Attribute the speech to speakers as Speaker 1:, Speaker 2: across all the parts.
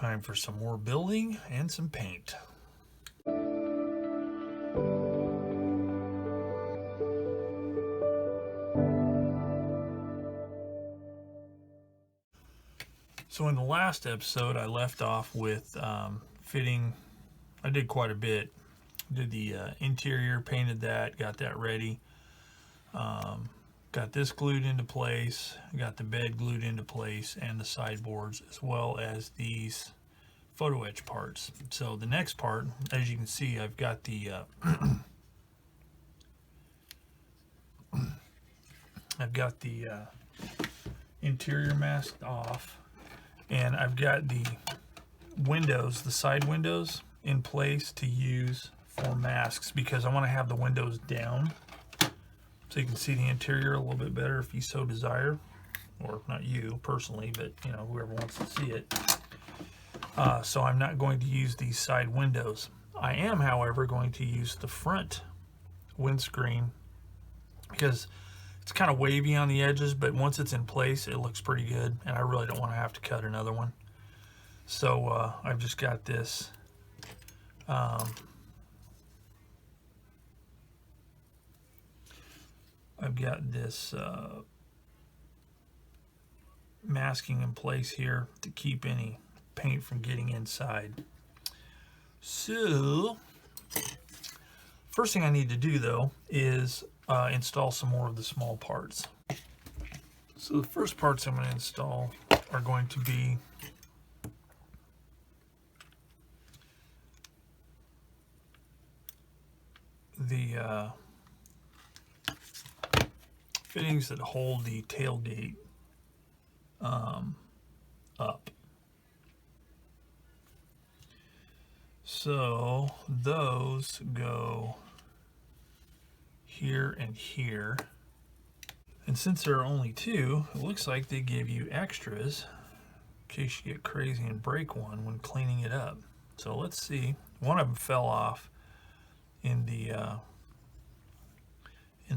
Speaker 1: Time for some more building and some paint. So in the last episode, I left off with fitting. I did quite a bit. Did the interior, painted that, got that ready. Got this glued into place, got the bed glued into place, and the sideboards, as well as these photo etch parts. So the next part, as you can see, I've got the interior masked off, and I've got the windows, the side windows, in place to use for masks, because I want to have the windows down so you can see the interior a little bit better if you so desire, or not you personally, but you know, whoever wants to see it. So I'm not going to use these side windows. I am, however, going to use the front windscreen because it's kind of wavy on the edges, but once it's in place, it looks pretty good, and I really don't want to have to cut another one. So I've just got this masking in place here to keep any paint from getting inside. So first thing I need to do, though, is install some more of the small parts. So the first parts I'm going to install are going to be the fittings that hold the tailgate up. So those go here and here. And since there are only two, it looks like they give you extras in case you get crazy and break one when cleaning it up. So let's see. One of them fell off in the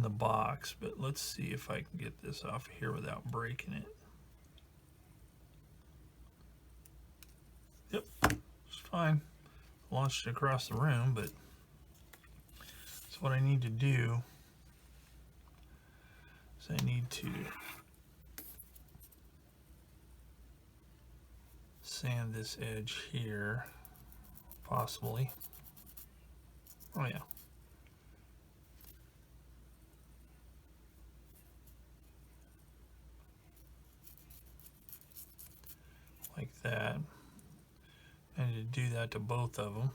Speaker 1: box, but let's see if I can get this off here without breaking it. Yep, it's fine. Launched it across the room, but so what I need to do is I need to sand this edge here, possibly. Oh yeah. Like that. I need to do that to both of them.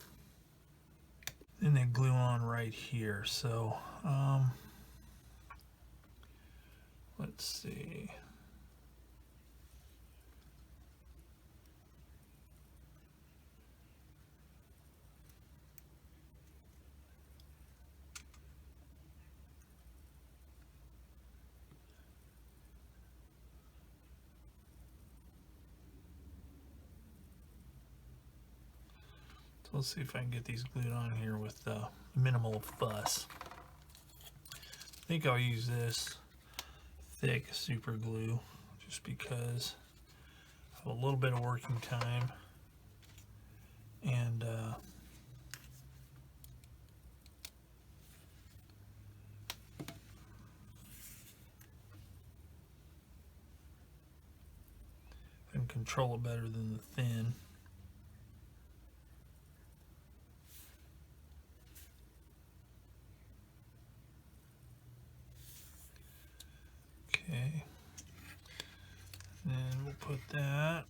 Speaker 1: Then they glue on right here. So let's see. So let's see if I can get these glued on here with minimal fuss. I think I'll use this thick super glue just because I have a little bit of working time, and I can control it better than the thin. Okay, then we'll put that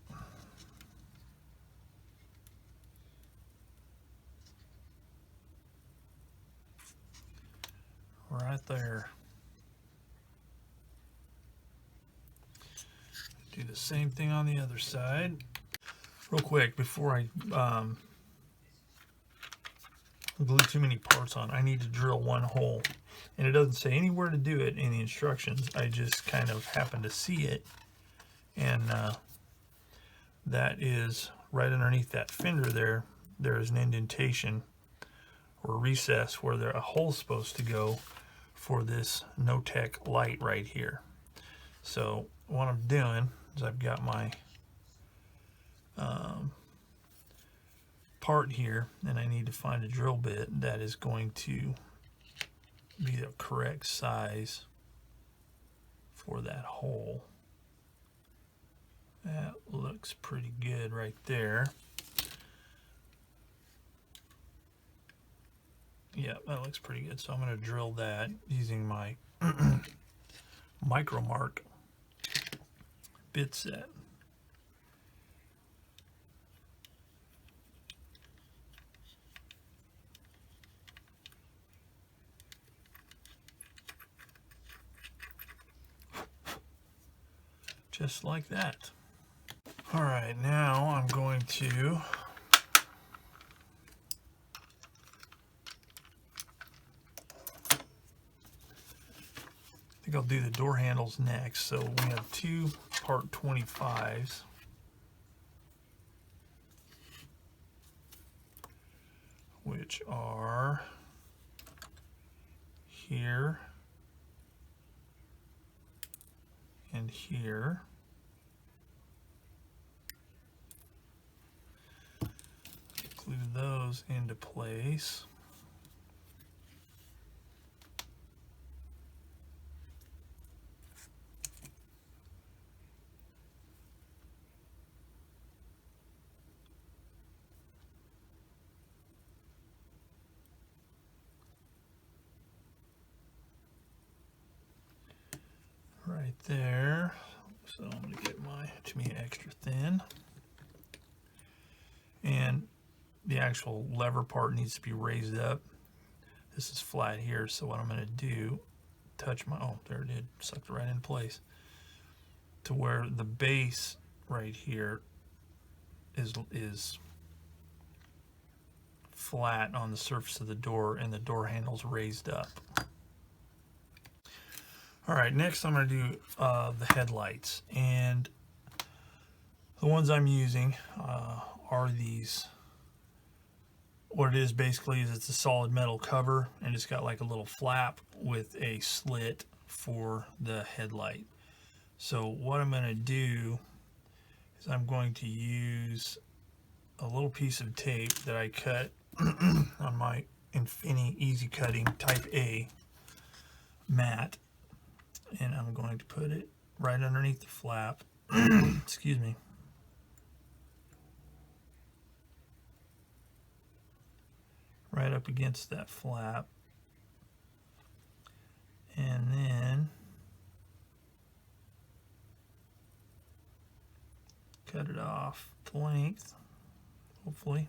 Speaker 1: right there. Do the same thing on the other side. Real quick, before I glue too many parts on, I need to drill one hole. And it doesn't say anywhere to do it in the instructions. I just kind of happen to see it. And that is right underneath that fender there. There is an indentation or recess where a hole's supposed to go for this no-tech light right here. So what I'm doing is I've got my part here, and I need to find a drill bit that is going to be the correct size for that hole. That looks pretty good right there. Yeah, that looks pretty good. So I'm going to drill that using my micro mark bit set. Just like that. All right, now I'm going to I think I'll do the door handles next. So we have two part 25s. Which are here and here. Glue those into place. Right there. So I'm going to get my extra thin. And the actual lever part needs to be raised up. This is flat here, so what I'm going to do, touch my, oh, there it did, sucked it right in place, to where the base right here is flat on the surface of the door, and the door handle's raised up. All right, next I'm going to do the headlights, and the ones I'm using are these. What it is basically is it's a solid metal cover, and it's got like a little flap with a slit for the headlight. So what I'm going to do is I'm going to use a little piece of tape that I cut on my Infinity Easy Cutting Type A mat, and I'm going to put it right underneath the flap. Excuse me. Right up against that flap, and then cut it off to length, hopefully.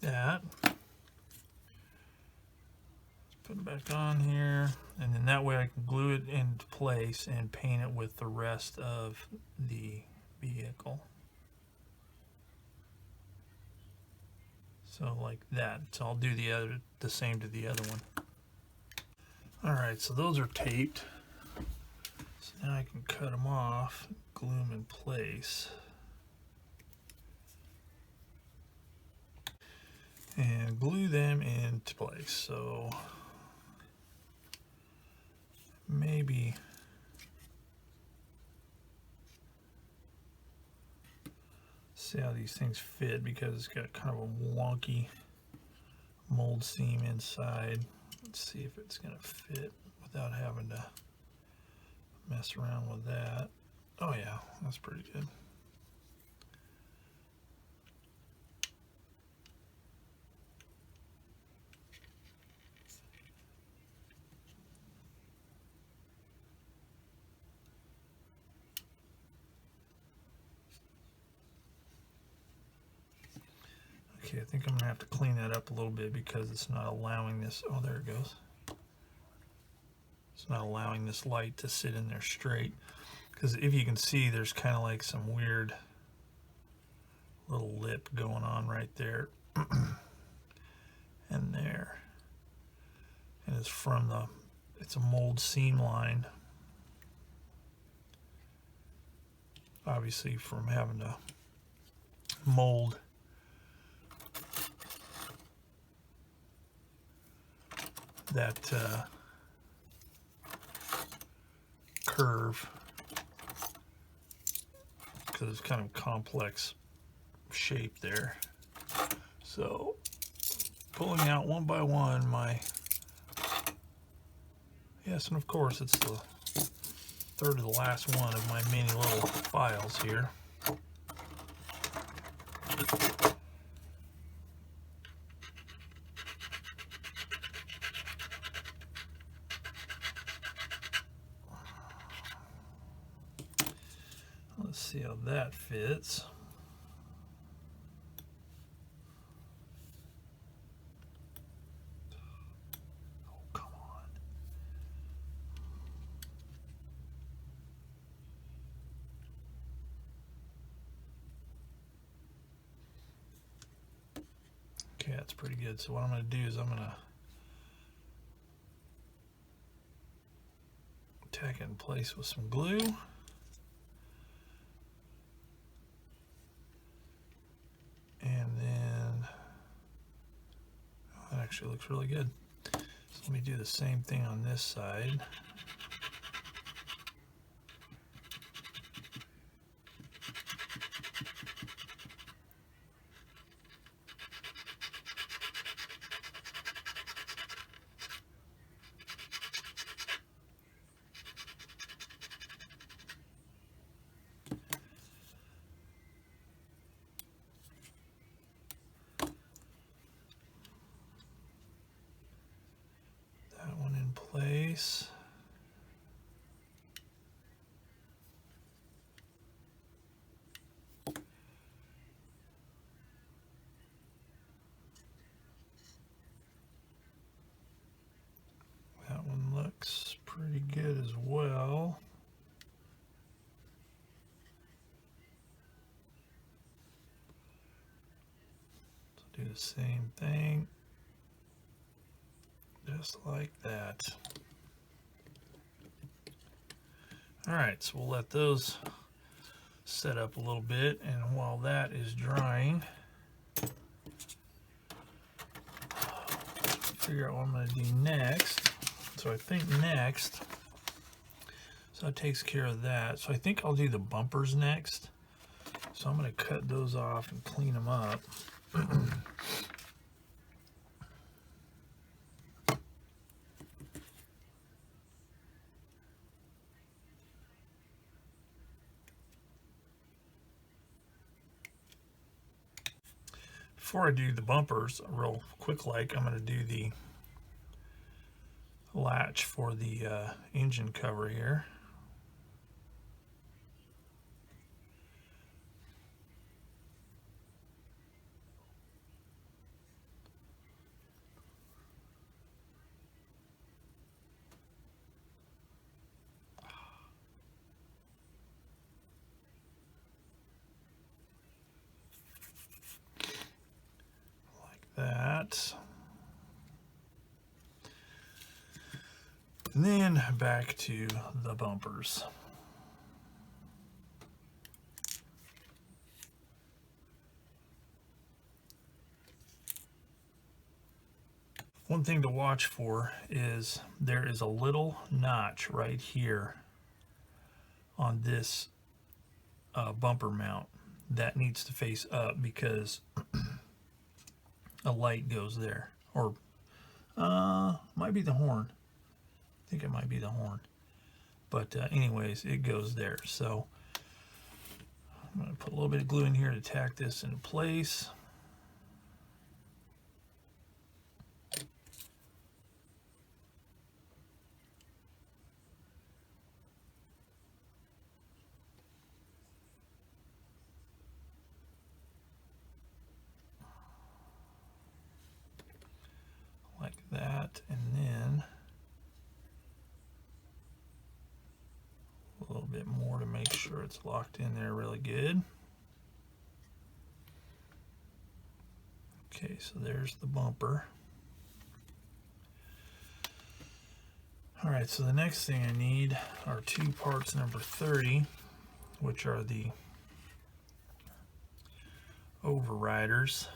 Speaker 1: That. Let's put it back on here, and then that way I can glue it into place and paint it with the rest of the vehicle. So like that. So I'll do the same to the other one. All right, so those are taped. So now I can cut them off, glue them in place. And glue them into place. So maybe see how these things fit, because it's got kind of a wonky mold seam inside. Let's see if it's going to fit without having to mess around with that. Oh yeah, that's pretty good. Okay, I think I'm going to have to clean that up a little bit because it's not allowing this, oh there it goes. It's not allowing this light to sit in there straight. Because if you can see, there's kind of like some weird little lip going on right there. And there. And it's from it's a mold seam line. Obviously from having to mold that curve, because it's kind of complex shape there. So pulling out one by one my, yes, and of course it's the third to the last one of my many little files here. Let's see how that fits. Oh, come on. Okay, that's pretty good. So what I'm going to do is I'm going to tack it in place with some glue. And then, oh, that actually looks really good. So let me do the same thing on this side. That one in place. That one looks pretty good as well. So do the same thing, just like that. All right, so we'll let those set up a little bit, and while that is drying, figure out what I'm going to do next. So I think next, so that takes care of that. So I think I'll do the bumpers next. So I'm going to cut those off and clean them up. Before I do the bumpers, real quick like, I'm going to do the latch for the engine cover here. That, and then back to the bumpers. One thing to watch for is there is a little notch right here on this bumper mount that needs to face up because a light goes there, or might be the horn. I think it might be the horn, but anyways, it goes there. So I'm going to put a little bit of glue in here to tack this into place. Like that, and then a little bit more to make sure it's locked in there really good. Okay, so there's the bumper. All right, so the next thing I need are two parts number 30, which are the overriders.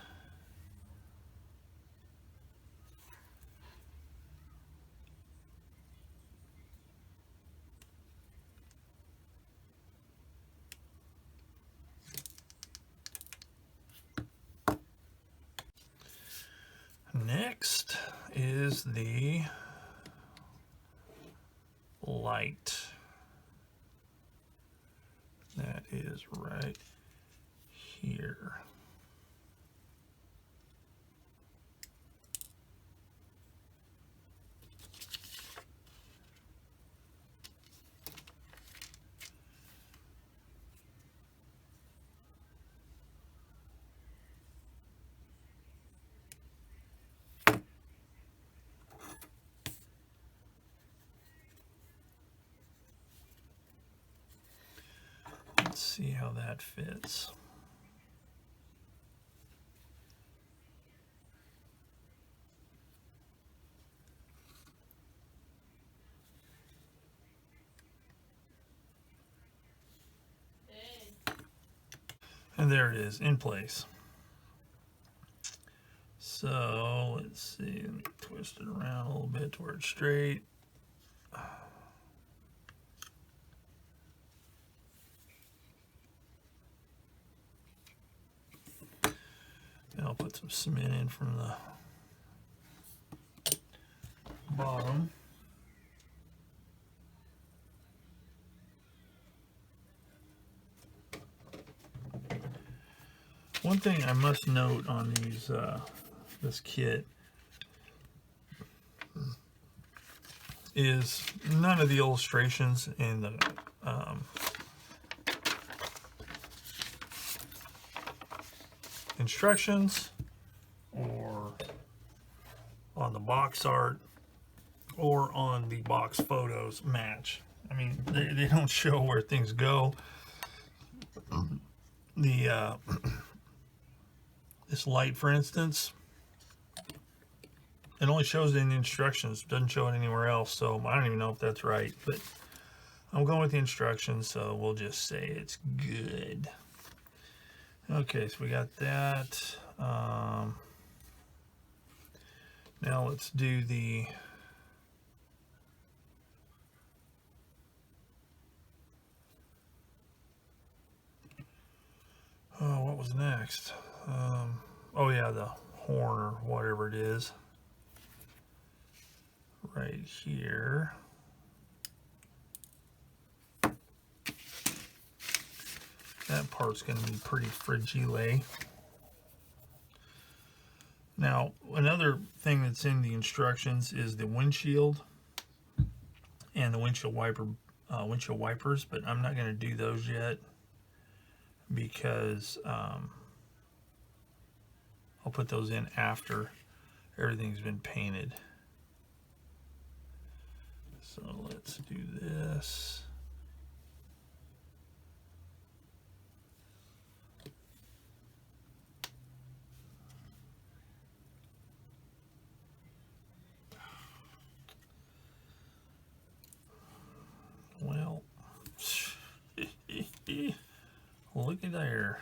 Speaker 1: is the light. That is right here. Let's see how that fits. And there it is, in place. So let's see, let me twist it around a little bit to where it's straight. And I'll put some cement in from the bottom. One thing I must note on these this kit is none of the illustrations in the instructions or on the box art or on the box photos match. I mean, they don't show where things go. The this light, for instance, it only shows it in the instructions, doesn't show it anywhere else, so I don't even know if that's right, but I'm going with the instructions, so we'll just say it's good. Okay, so we got that. Now let's do the what was next? Oh yeah, the horn or whatever it is right here. That part's going to be pretty fragile. Now, another thing that's in the instructions is the windshield and the windshield wipers, but I'm not going to do those yet because I'll put those in after everything's been painted. So let's do this. Well, looky there.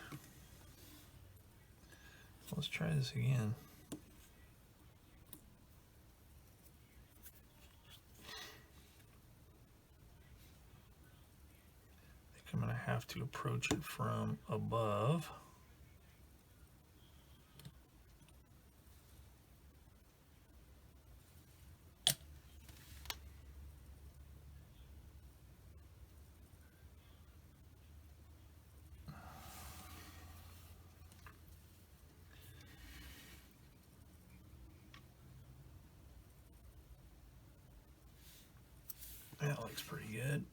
Speaker 1: Let's try this again. I think I'm going to have to approach it from above. That looks pretty good.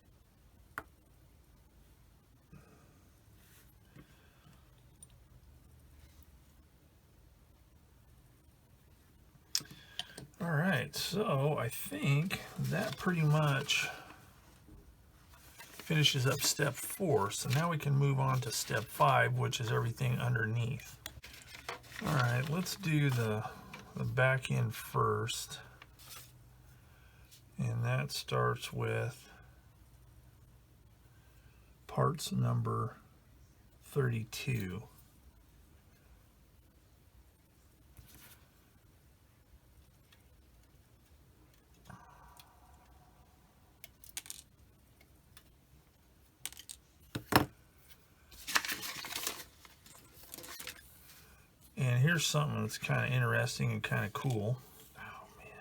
Speaker 1: All right, so I think that pretty much finishes up step 4. So now we can move on to step 5, which is everything underneath. All right, let's do the back end first. And that starts with parts number 32. And here's something that's kind of interesting and kind of cool. Oh man.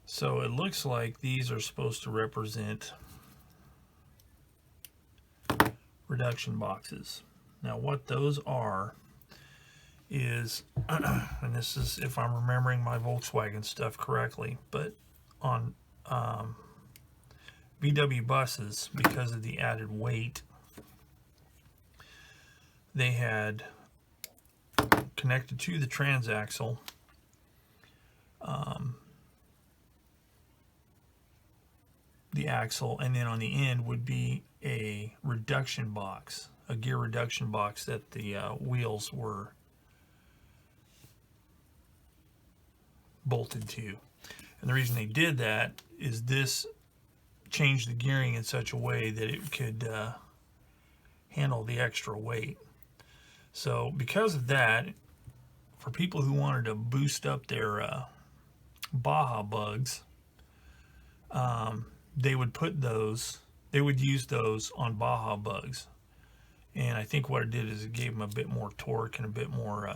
Speaker 1: So it looks like these are supposed to represent reduction boxes. Now what those are is, and this is if I'm remembering my Volkswagen stuff correctly, but on VW buses, because of the added weight, they had connected to the transaxle the axle, and then on the end would be a reduction box, a gear reduction box that the wheels were bolted to. And the reason they did that is this changed the gearing in such a way that it could handle the extra weight. So because of that, for people who wanted to boost up their Baja bugs, they would use those on Baja bugs. And I think what it did is it gave them a bit more torque and a bit more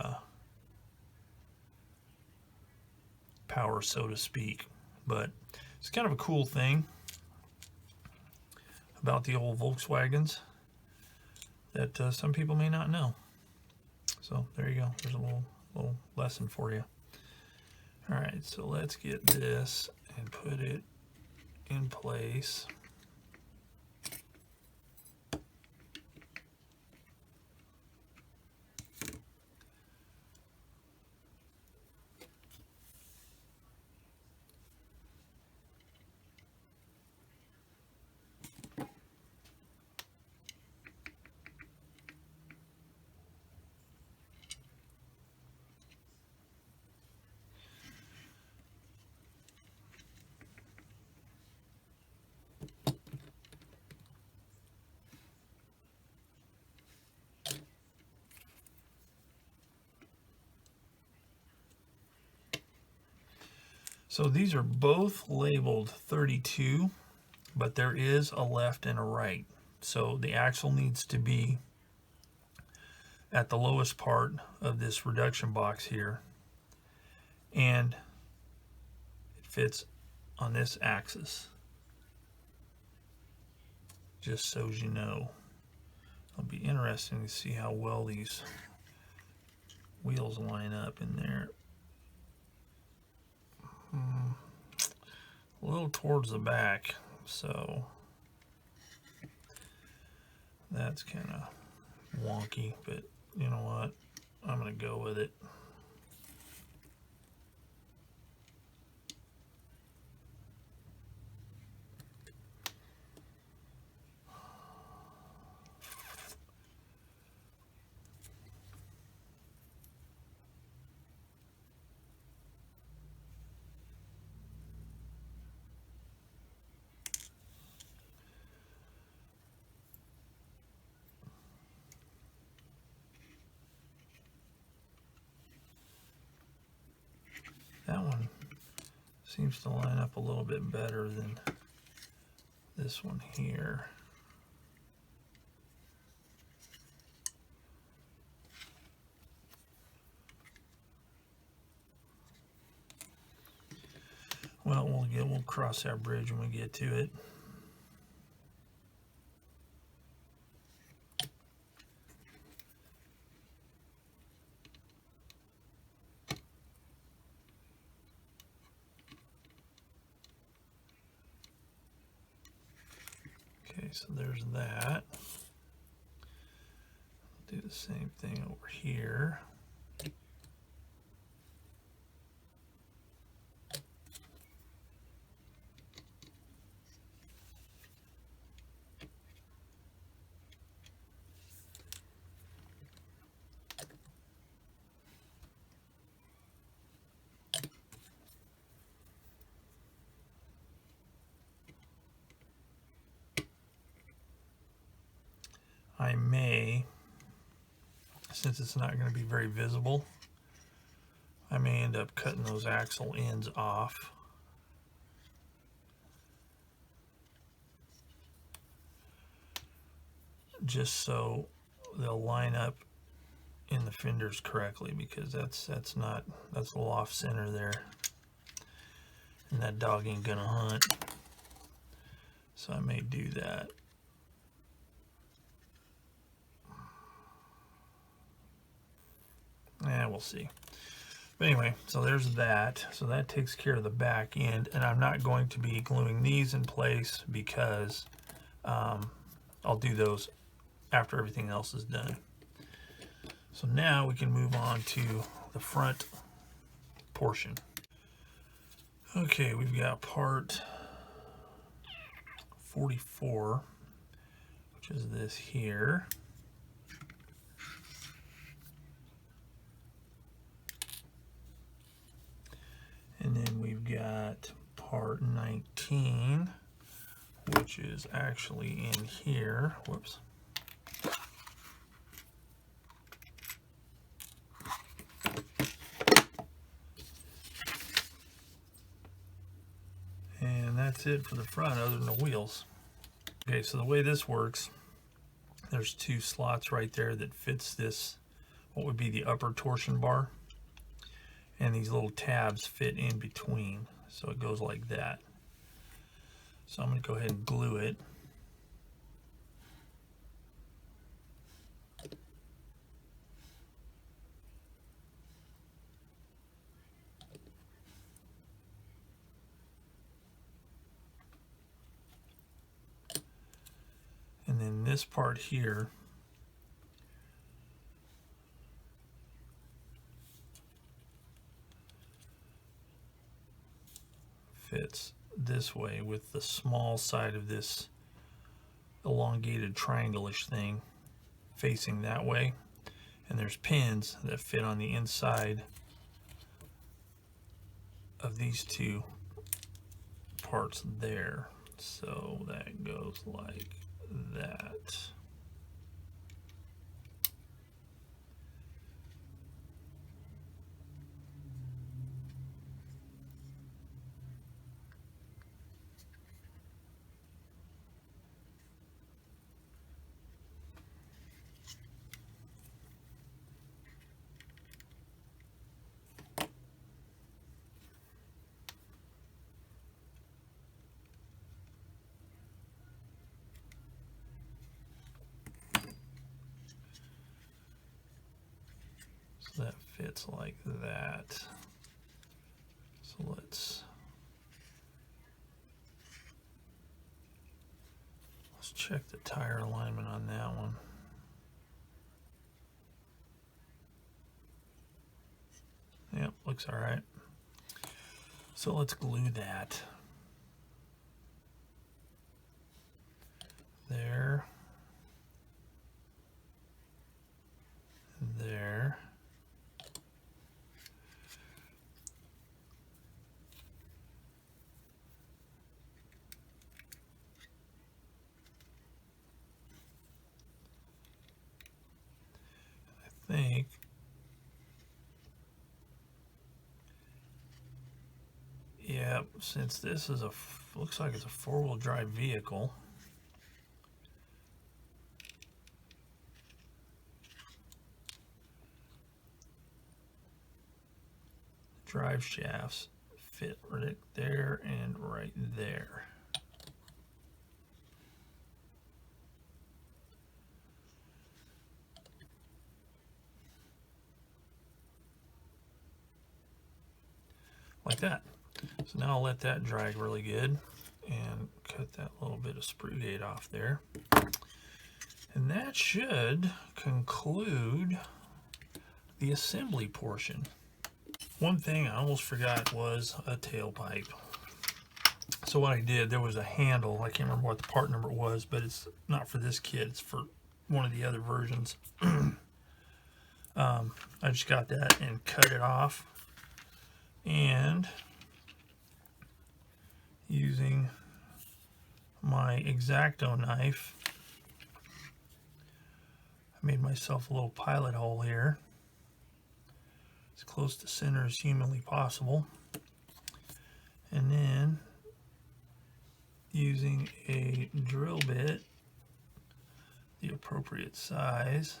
Speaker 1: power, so to speak. But it's kind of a cool thing about the old Volkswagens that some people may not know. So there you go. There's a little lesson for you. All right, so let's get this and put it in place. So these are both labeled 32, but there is a left and a right. So the axle needs to be at the lowest part of this reduction box here, and it fits on this axis, just so you know. It'll be interesting to see how well these wheels line up in there. A little towards the back, so that's kind of wonky, but you know what, I'm gonna go with it. That one seems to line up a little bit better than this one here. Well, we'll cross that bridge when we get to it. Okay, so there's that. Do the same thing over here. I may, since it's not going to be very visible, I may end up cutting those axle ends off. Just so they'll line up in the fenders correctly, because that's a little off center there, and that dog ain't gonna hunt. So I may do that. Yeah, we'll see. But anyway, so there's that. So that takes care of the back end, and I'm not going to be gluing these in place because I'll do those after everything else is done. So now we can move on to the front portion. Okay, we've got part 44, which is this here. And then we've got part 19, which is actually in here. Whoops. And that's it for the front, other than the wheels. Okay, so the way this works, there's two slots right there that fits this, what would be the upper torsion bar. And these little tabs fit in between, so it goes like that. So I'm going to go ahead and glue it. And then this part here fits this way with the small side of this elongated triangle-ish thing facing that way. And there's pins that fit on the inside of these two parts there. So that goes like that. So that fits like that. So let's check the tire alignment on that one. Yep, looks all right. So let's glue that. There. There. I think yep, since this is looks like it's a four-wheel drive vehicle, drive shafts fit right there and right there. Like that. So now I'll let that dry really good and cut that little bit of sprue gate off there. And that should conclude the assembly portion. One thing I almost forgot was a tailpipe. So what I did, there was a handle, I can't remember what the part number was, but it's not for this kit, it's for one of the other versions. I just got that and cut it off, and using my X-Acto knife, I made myself a little pilot hole here, as close to center as humanly possible, and then using a drill bit, the appropriate size,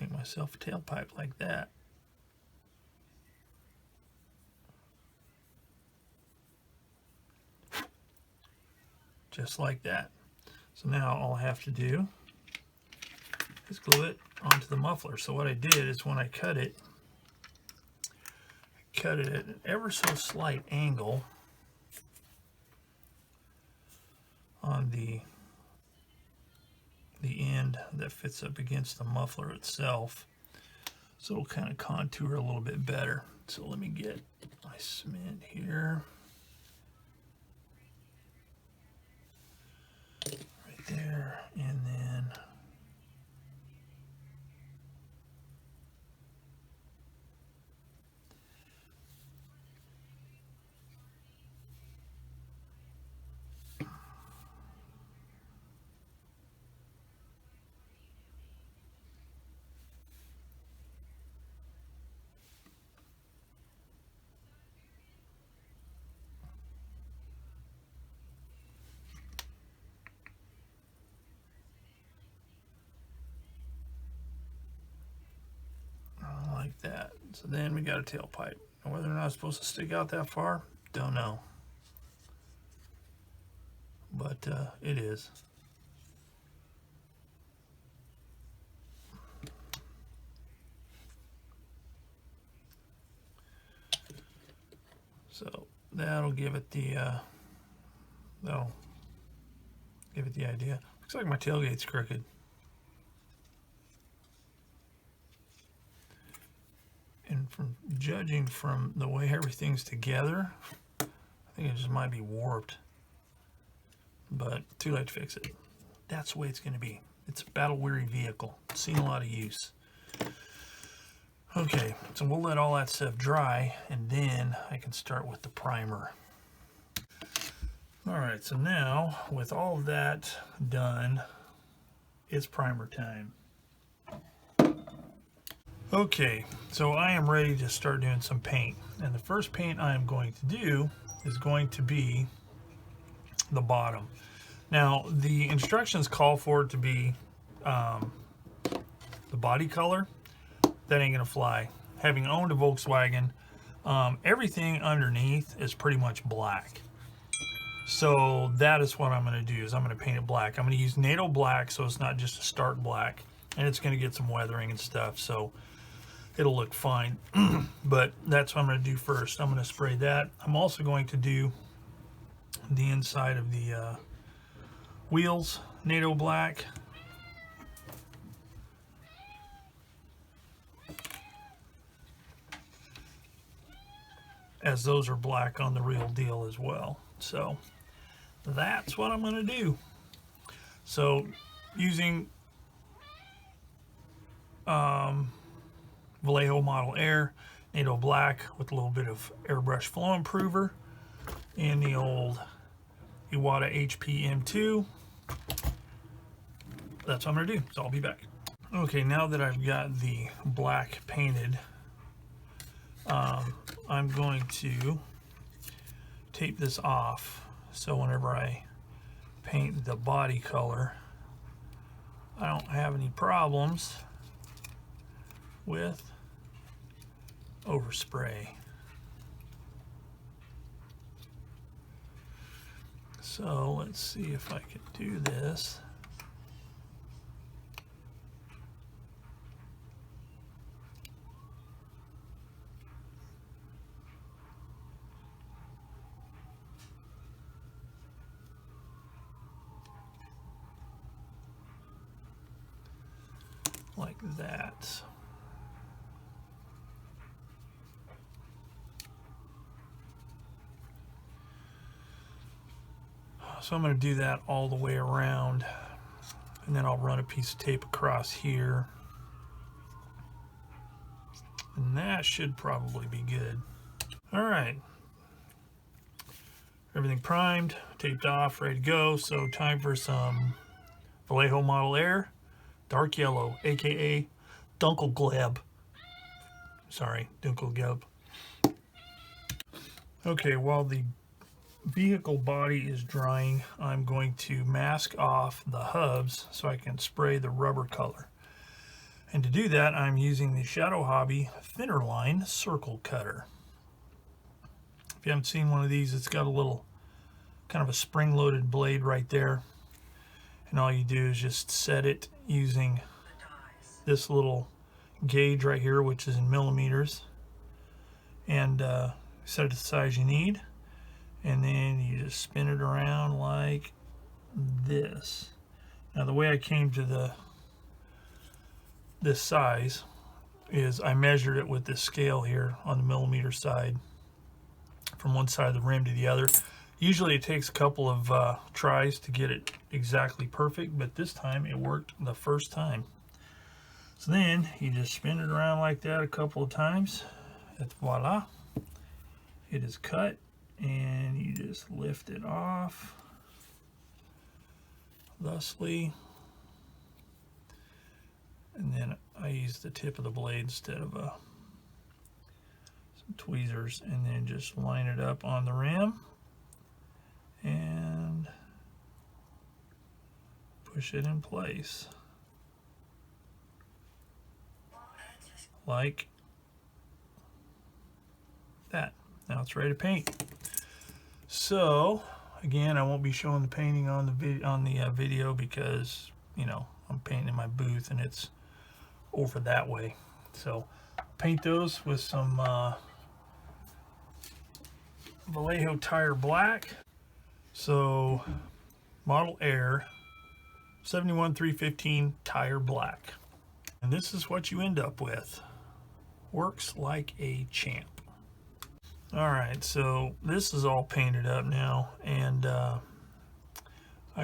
Speaker 1: Make myself a tailpipe like that. Just like that. So now all I have to do is glue it onto the muffler. So what I did is when I cut it at an ever so slight angle on the end that fits up against the muffler itself, so it'll kind of contour a little bit better. So let me get my cement here, right there, and then like that. So then we got a tailpipe. Now whether or not it's supposed to stick out that far, don't know. But it is. So that'll give it the idea. Looks like my tailgate's crooked. And from judging from the way everything's together, I think it just might be warped. But too late to fix it. That's the way it's going to be. It's a battle-weary vehicle. Seen a lot of use. Okay, so we'll let all that stuff dry, and then I can start with the primer. Alright, so now, with all of that done, it's primer time. Okay, so I am ready to start doing some paint. And the first paint I am going to do is going to be the bottom. Now, the instructions call for it to be the body color. That ain't gonna fly. Having owned a Volkswagen, everything underneath is pretty much black. So that is what I'm gonna do, is I'm gonna paint it black. I'm gonna use NATO black, so it's not just a stark black. And it's gonna get some weathering and stuff, so it'll look fine. But that's what I'm going to do first. I'm going to spray that. I'm also going to do the inside of the wheels, NATO black. As those are black on the real deal as well. So that's what I'm going to do. So using Vallejo Model Air, NATO black with a little bit of airbrush flow improver, and the old Iwata HP M2. That's what I'm gonna do, so I'll be back. Okay, now that I've got the black painted, I'm going to tape this off, so whenever I paint the body color, I don't have any problems with overspray. So let's see if I can do this. Like that. So I'm going to do that all the way around, and then I'll run a piece of tape across here, and that should probably be good. All right, everything primed, taped off, ready to go. So time for some Vallejo Model Air dark yellow, aka Dunkelgelb. Sorry, Dunkelgelb. Okay, while the vehicle body is drying, I'm going to mask off the hubs so I can spray the rubber color. And to do that, I'm using the Shadow Hobby thinner line circle cutter. If you haven't seen one of these, it's got a little kind of a spring-loaded blade right there. And all you do is just set it using this little gauge right here, which is in millimeters. And set it to the size you need. And then you just spin it around like this. Now the way I came to this size is I measured it with this scale here on the millimeter side from one side of the rim to the other. Usually it takes a couple of tries to get it exactly perfect, but this time it worked the first time. So then you just spin it around like that a couple of times, and voila, it is cut, and you just lift it off thusly. And then I use the tip of the blade instead of some tweezers, and then just line it up on the rim and push it in place like that. Now it's ready to paint. So again, I won't be showing the painting on the video because, you know, I'm painting in my booth and it's over that way. So paint those with some Vallejo tire black. So Model Air 71315 tire black. And this is what you end up with. Works like a champ. Alright, so this is all painted up now, and I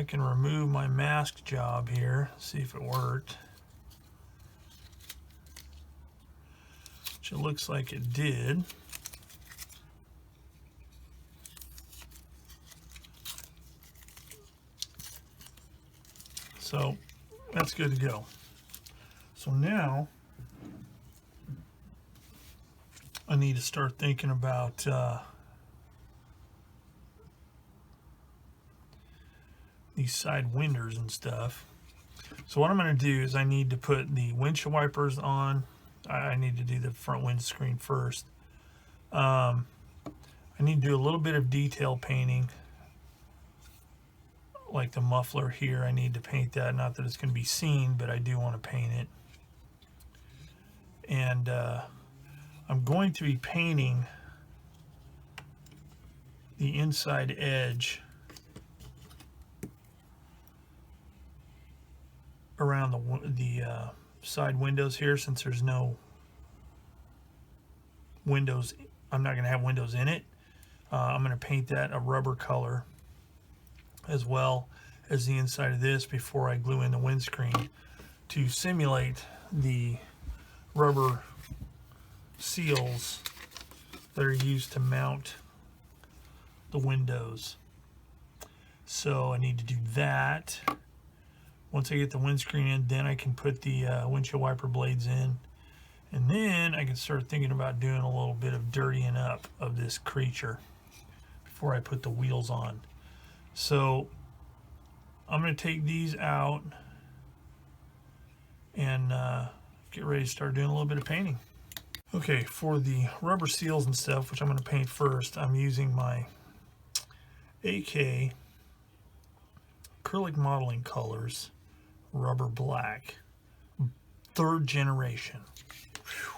Speaker 1: can remove my mask job here, see if it worked. Which it looks like it did. So that's good to go. So now I need to start thinking about these side windows and stuff. So what I'm going to do is I need to put the windshield wipers on. I need to do the front windscreen first. I need to do a little bit of detail painting, like the muffler here. I need to paint that. Not that it's going to be seen, but I do want to paint it. And I'm going to be painting the inside edge around the side windows here, since there's no windows. I'm not going to have windows in it. I'm going to paint that a rubber color as well as the inside of this before I glue in the windscreen to simulate the rubber seals that are used to mount the windows. So I need to do that. Once I get the windscreen in, then I can put the windshield wiper blades in, and then I can start thinking about doing a little bit of dirtying up of this creature before I put the wheels on. So I'm going to take these out and get ready to start doing a little bit of painting. Okay, for the rubber seals and stuff, which I'm going to paint first, I'm using my AK acrylic modeling colors rubber black, 3rd generation. Whew.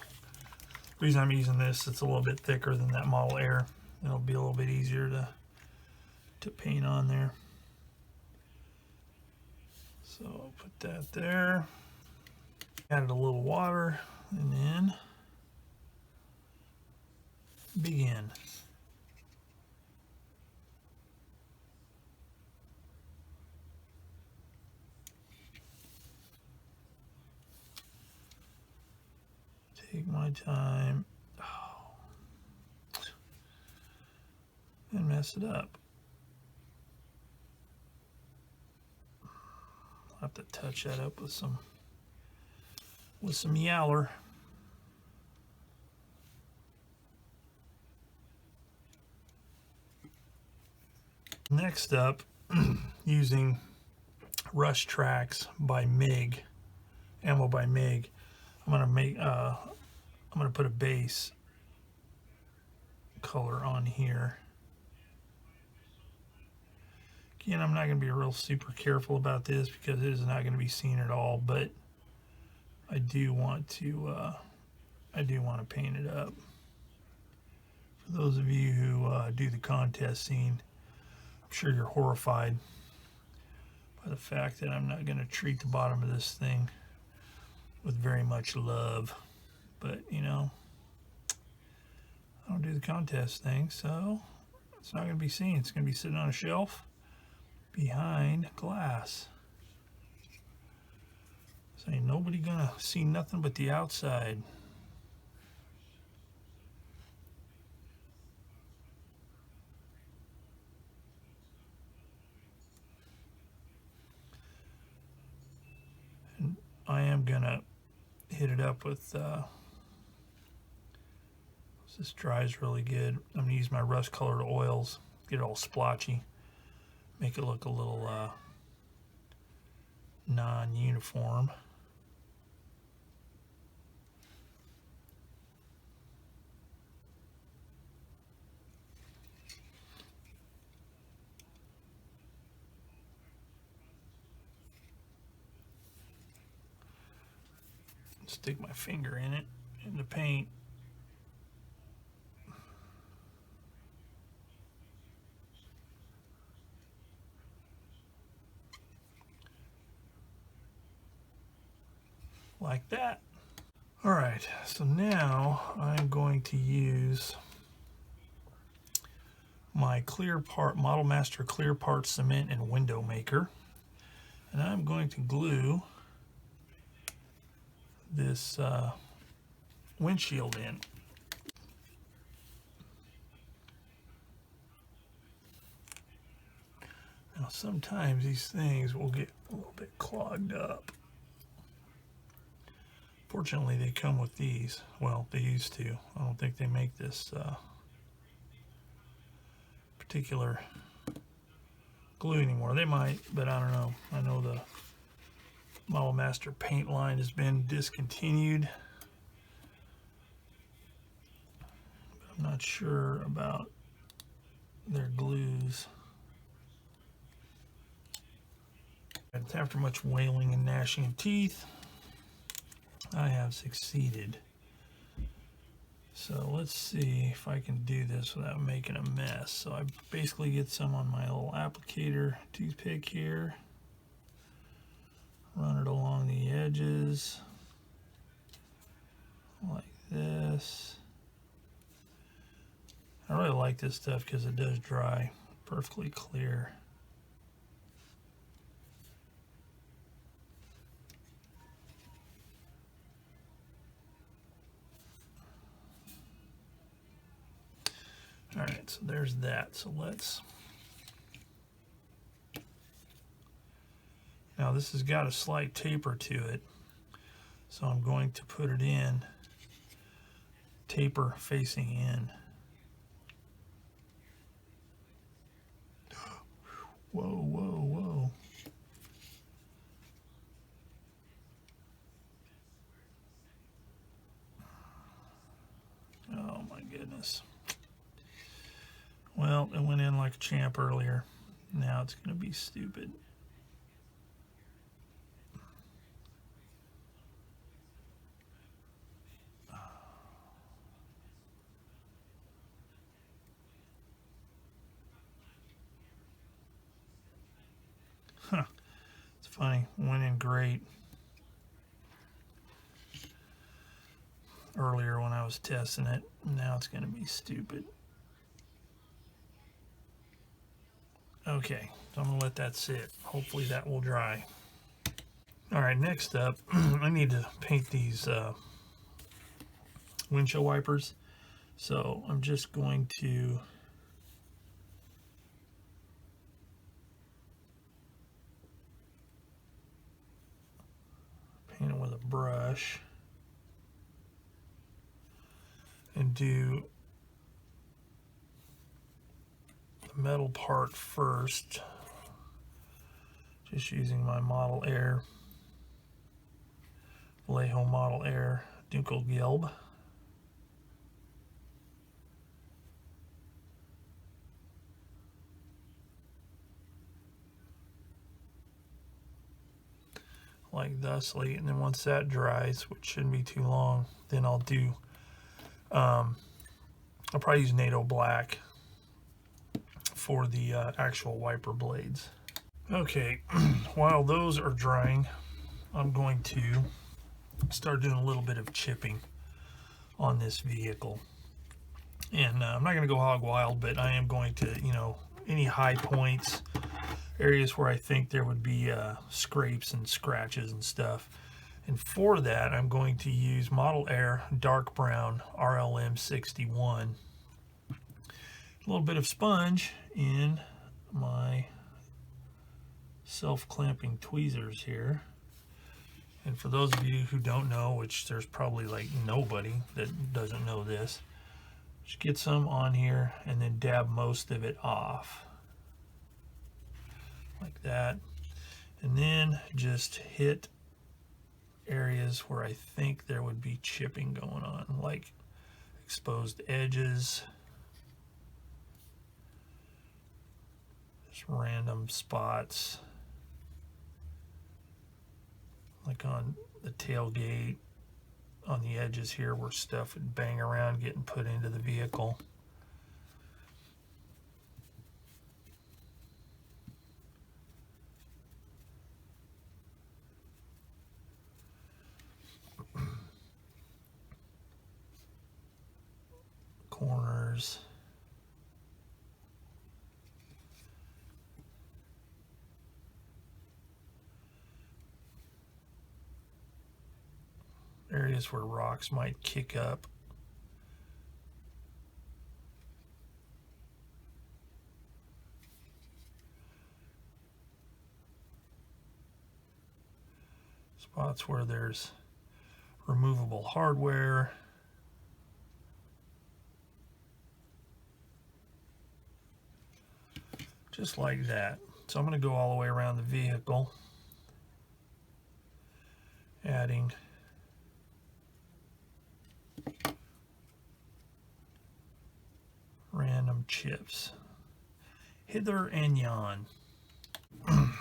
Speaker 1: The reason I'm using this, it's a little bit thicker than that Model Air. It'll be a little bit easier to paint on there. So I'll put that there. Added a little water, and then begin. Take my time. Oh. And mess it up. I'll have to touch that up with some Yowler. Next up, using Rush Tracks by MIG, ammo by MIG, I'm gonna put a base color on here. Again, I'm not going to be real super careful about this because it is not going to be seen at all, but I do want to paint it up. For those of you who do the contest scene, I'm sure you're horrified by the fact that I'm not going to treat the bottom of this thing with very much love. But, you know, I don't do the contest thing, so it's not going to be seen. It's going to be sitting on a shelf behind glass. So ain't nobody gonna see nothing but the outside. And I am gonna hit it up with this dries really good. I'm gonna use my rust colored oils, get it all splotchy, make it look a little non-uniform. Stick my finger in it, in the paint. Like that. All right, so now I'm going to use my Model Master Clear Part Cement and Window Maker, and I'm going to glue this windshield in. Now sometimes these things will get a little bit clogged up. Fortunately, they come with these. Well, they used to. I don't think they make this particular glue anymore. They might, but I don't know. I know the Model Master paint line has been discontinued. But I'm not sure about their glues. After much wailing and gnashing of teeth, I have succeeded. So let's see if I can do this without making a mess. So I basically get some on my little applicator toothpick here, run it along the edges like this. I really like this stuff because it does dry perfectly clear. All right, so there's that. So now this has got a slight taper to it, so I'm going to put it in taper facing in. Whoa, whoa, whoa. Oh my goodness. Well, it went in like a champ earlier. Now it's going to be stupid. Huh. It's funny. Went in great earlier when I was testing it. Now it's going to be stupid. Okay, so I'm going to let that sit. Hopefully that will dry. All right, next up, I need to paint these windshield wipers. So I'm just going to paint it with a brush and do the metal part first, just using my Model Air Vallejo Model Air Dunkelgelb. Like thusly, and then once that dries, which shouldn't be too long, then I'll do I'll probably use NATO Black for the actual wiper blades. Okay, while those are drying, I'm going to start doing a little bit of chipping on this vehicle. And I'm not going to go hog wild, but I am going to, you know, any high points, areas where I think there would be scrapes and scratches and stuff. And for that, I'm going to use Model Air Dark Brown RLM 61. A little bit of sponge in my self-clamping tweezers here. And for those of you who don't know, which there's probably like nobody that doesn't know this, just get some on here and then dab most of it off. Like that. And then just hit areas where I think there would be chipping going on, like exposed edges, just random spots, like on the tailgate, on the edges here where stuff would bang around getting put into the vehicle. Corners. Areas where rocks might kick up. Spots where there's removable hardware. Just like that. So I'm going to go all the way around the vehicle, adding random chips hither and yon.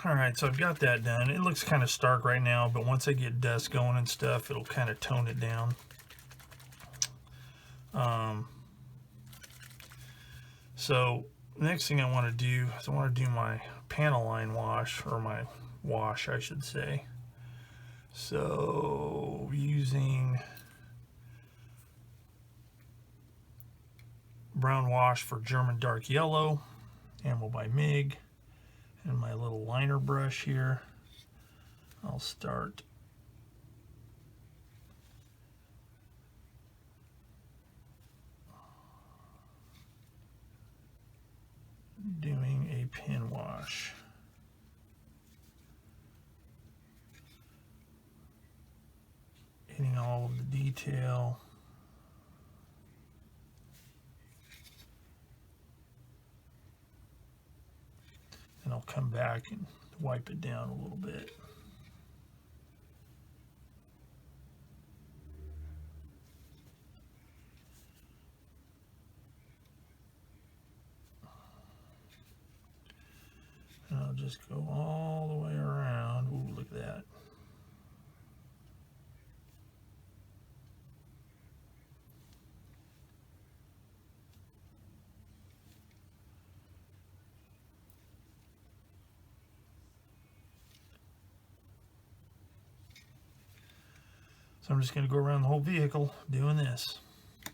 Speaker 1: Alright, so I've got that done. It looks kind of stark right now, but once I get dust going and stuff, it'll kind of tone it down. So next thing I want to do is I want to do my panel line wash, or my wash I should say. So using brown wash for German dark yellow, Ammo by MIG, and my little liner brush here, I'll start doing a pin wash. Hitting all of the detail. And I'll come back and wipe it down a little bit. And I'll just go all the way around. Ooh, look at that. So I'm just going to go around the whole vehicle doing this.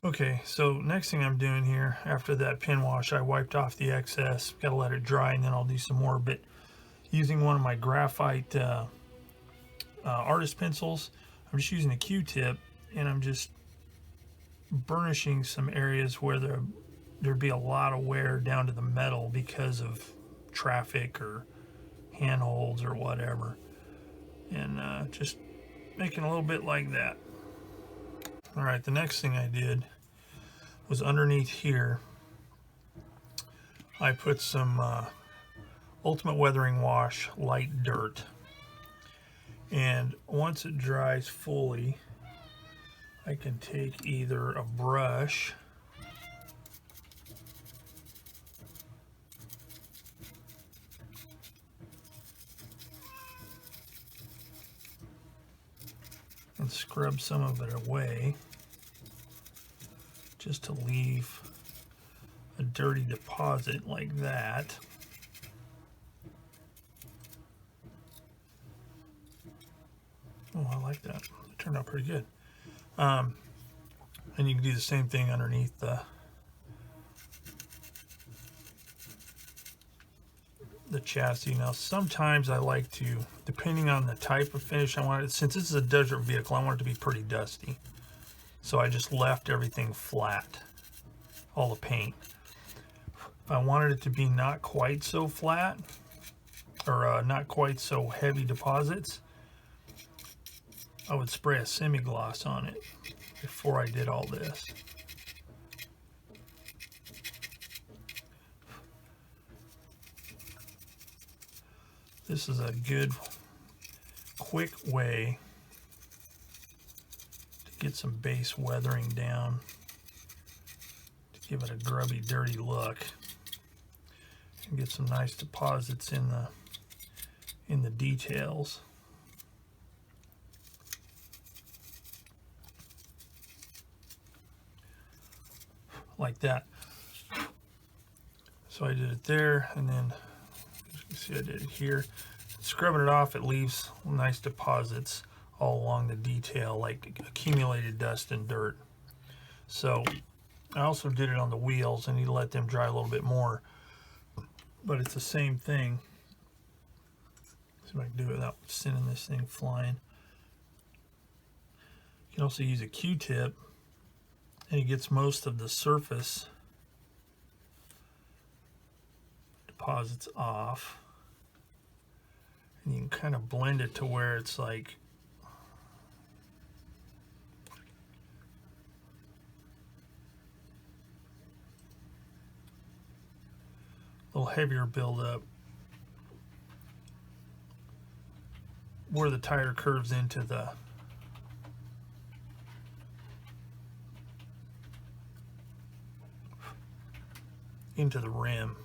Speaker 1: Okay, so next thing I'm doing here, after that pin wash, I wiped off the excess. Got to let it dry, and then I'll do some more. But using one of my graphite artist pencils, I'm just using a Q-tip, and I'm just burnishing some areas where there'd be a lot of wear down to the metal because of traffic or handholds or whatever. And just making a little bit like that. All right, the next thing I did was underneath here, I put some Ultimate Weathering Wash Light Dirt. And once it dries fully, I can take either a brush and scrub some of it away, just to leave a dirty deposit like that. Oh, I like that. It turned out pretty good. And you can do the same thing underneath the chassis. Now, sometimes I like to, depending on the type of finish I want it, since this is a desert vehicle, I want it to be pretty dusty. So I just left everything flat, all the paint. If I wanted it to be not quite so flat, or not quite so heavy deposits, I would spray a semi-gloss on it before I did all this. This is a good, quick way to get some base weathering down, to give it a grubby, dirty look, and get some nice deposits in the details. Like that. So I did it there, and then you can see I did it here. Scrubbing it off, it leaves nice deposits all along the detail, like accumulated dust and dirt. So I also did it on the wheels. I need to let them dry a little bit more, but it's the same thing. See if I can do it without sending this thing flying. You can also use a Q-tip, and it gets most of the surface deposits off. And you can kind of blend it to where it's like a little heavier buildup where the tire curves into the rim.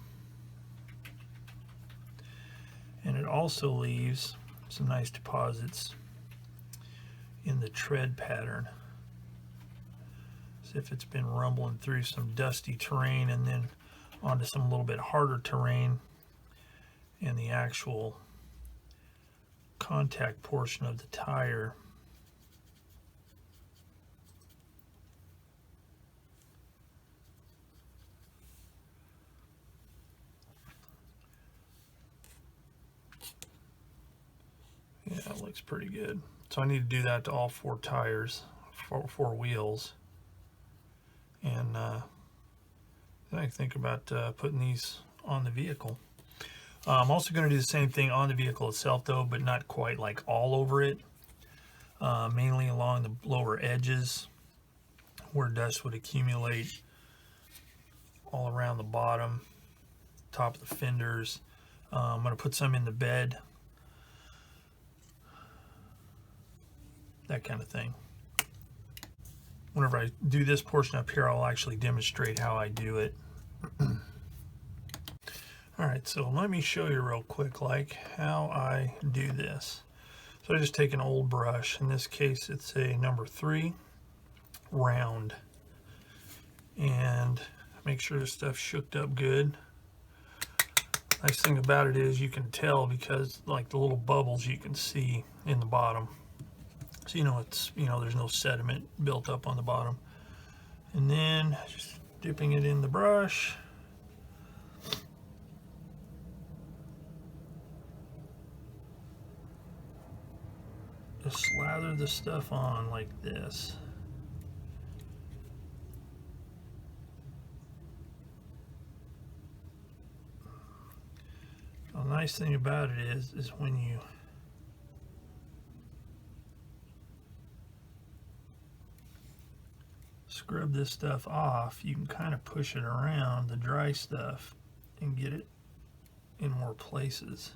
Speaker 1: And it also leaves some nice deposits in the tread pattern, as if it's been rumbling through some dusty terrain and then onto some little bit harder terrain, and the actual contact portion of the tire yeah, it looks pretty good. So I need to do that to all four tires, four wheels. And then I think about putting these on the vehicle. I'm also going to do the same thing on the vehicle itself, though, but not quite like all over it. Mainly along the lower edges where dust would accumulate, all around the bottom, top of the fenders. I'm going to put some in the bed, that kind of thing. Whenever I do this portion up here, I'll actually demonstrate how I do it. Alright, so let me show you real quick like how I do this. So I just take an old brush. In this case, it's a number 3 round. And make sure this stuff's shooked up good. Nice thing about it is you can tell because like the little bubbles you can see in the bottom. So it's, there's no sediment built up on the bottom. And then just dipping it in the brush. Just slather the stuff on like this. The nice thing about it is when you scrub this stuff off, you can kind of push it around the dry stuff and get it in more places.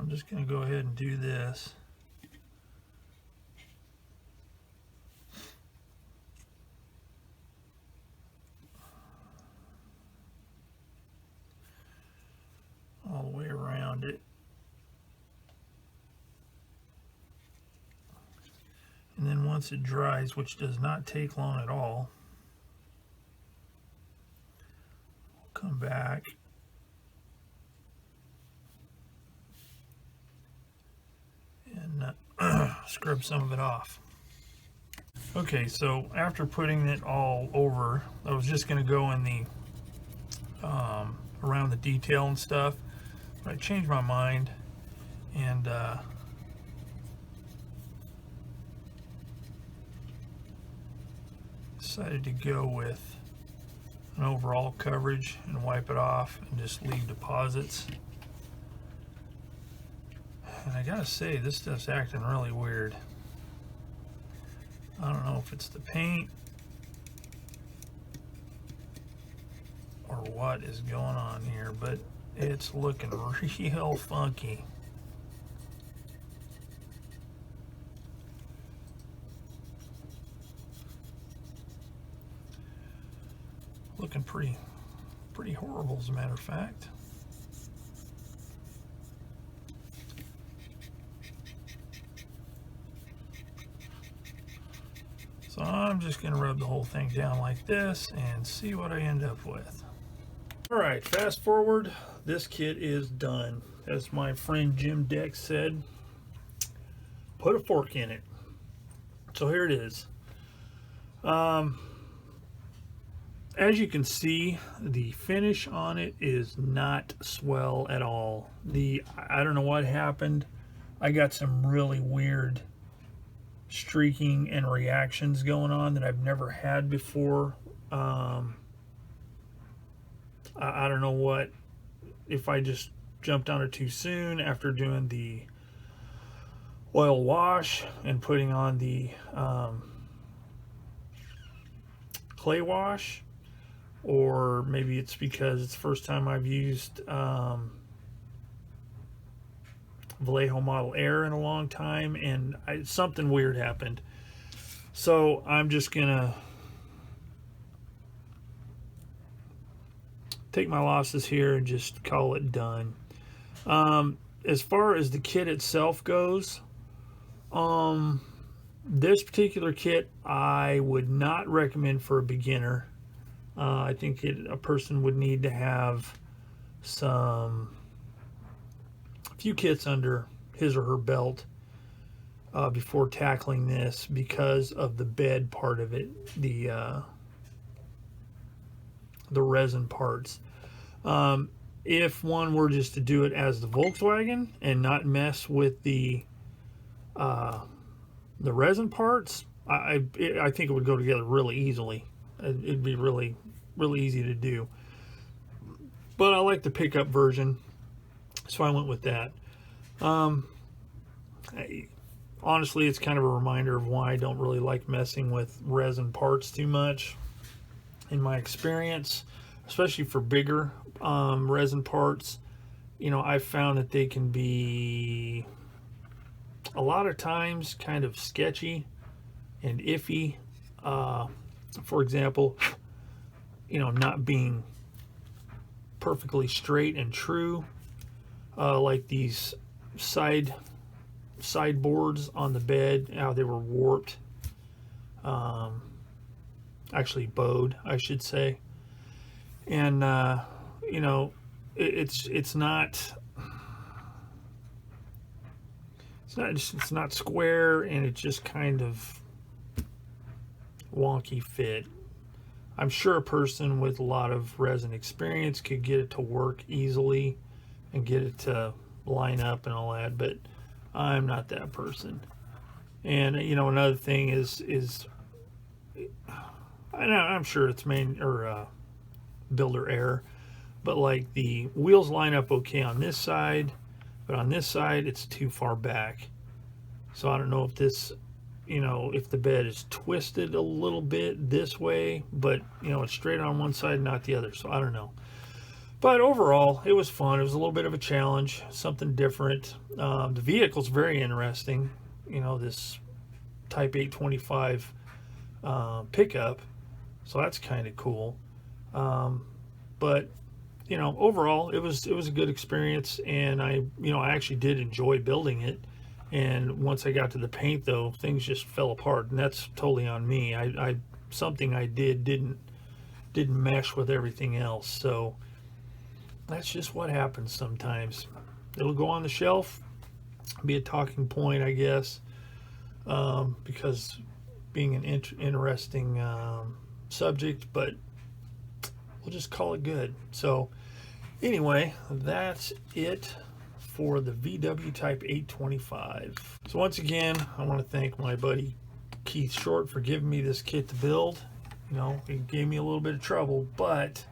Speaker 1: I'm just going to go ahead and do this. All the way around it. And then once it dries, which does not take long at all, we'll come back and scrub some of it off. Okay, so after putting it all over, I was just going to go in the around the detail and stuff, but I changed my mind and decided to go with an overall coverage and wipe it off and just leave deposits. And I gotta say, this stuff's acting really weird. I don't know if it's the paint or what is going on here, but it's looking real funky. Looking pretty horrible, as a matter of fact. So I'm just going to rub the whole thing down like this and see what I end up with. Alright, fast forward, this kit is done. As my friend Jim Dex said, put a fork in it. So here it is. As you can see, the finish on it is not swell at all. I don't know what happened. I got some really weird streaking and reactions going on that I've never had before. I don't know what, if I just jumped on it too soon after doing the oil wash and putting on the clay wash, or maybe it's because it's the first time I've used Vallejo Model Air in a long time, and something weird happened. So I'm just gonna take my losses here and just call it done. As far as the kit itself goes, this particular kit I would not recommend for a beginner. I think a person would need to have a few kits under his or her belt before tackling this, because of the bed part of it, the resin parts. If one were just to do it as the Volkswagen and not mess with the resin parts, I think it would go together really easily. It'd be really easy to do. But I like the pickup version, so I went with that. Honestly, it's kind of a reminder of why I don't really like messing with resin parts too much. In my experience, especially for bigger resin parts, you know, I've found that they can be a lot of times kind of sketchy and iffy. For example, you know, not being perfectly straight and true, like these sideboards on the bed, how they were warped, actually bowed, I should say. And you know, it's not square, and it's just kind of wonky fit. I'm sure a person with a lot of resin experience could get it to work easily and get it to line up and all that, but I'm not that person. And you know, another thing is I'm sure it's builder error, but like the wheels line up okay on this side, but on this side it's too far back. So I don't know if this, you know, if the bed is twisted a little bit this way, but you know, it's straight on one side, not the other. So I don't know. But overall, it was fun. It was a little bit of a challenge, something different. The vehicle's very interesting. You know, this Type 825 pickup, so that's kind of cool. But you know, overall, it was a good experience, and I actually did enjoy building it. And once I got to the paint, though, things just fell apart, and that's totally on me. I something I didn't mesh with everything else, so that's just what happens sometimes. It'll go on the shelf, be a talking point, I guess, because being an interesting subject, but we'll just call it good. So anyway, that's it for the VW Type 825. So once again, I want to thank my buddy Keith Short for giving me this kit to build. You know, it gave me a little bit of trouble, but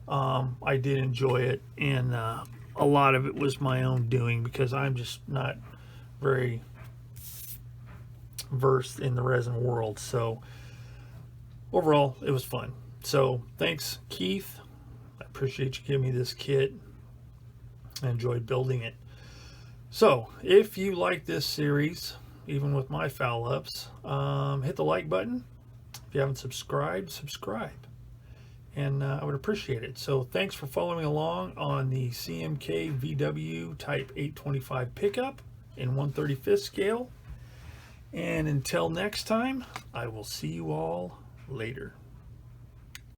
Speaker 1: I did enjoy it, and a lot of it was my own doing because I'm just not very versed in the resin world. So overall, it was fun. So thanks, Keith. I appreciate you giving me this kit. I enjoyed building it. So if you like this series, even with my foul ups, hit the like button. If you haven't subscribed, subscribe, and I would appreciate it. So thanks for following along on the CMK VW Type 825 pickup in 1/35 scale. And until next time, I will see you all later.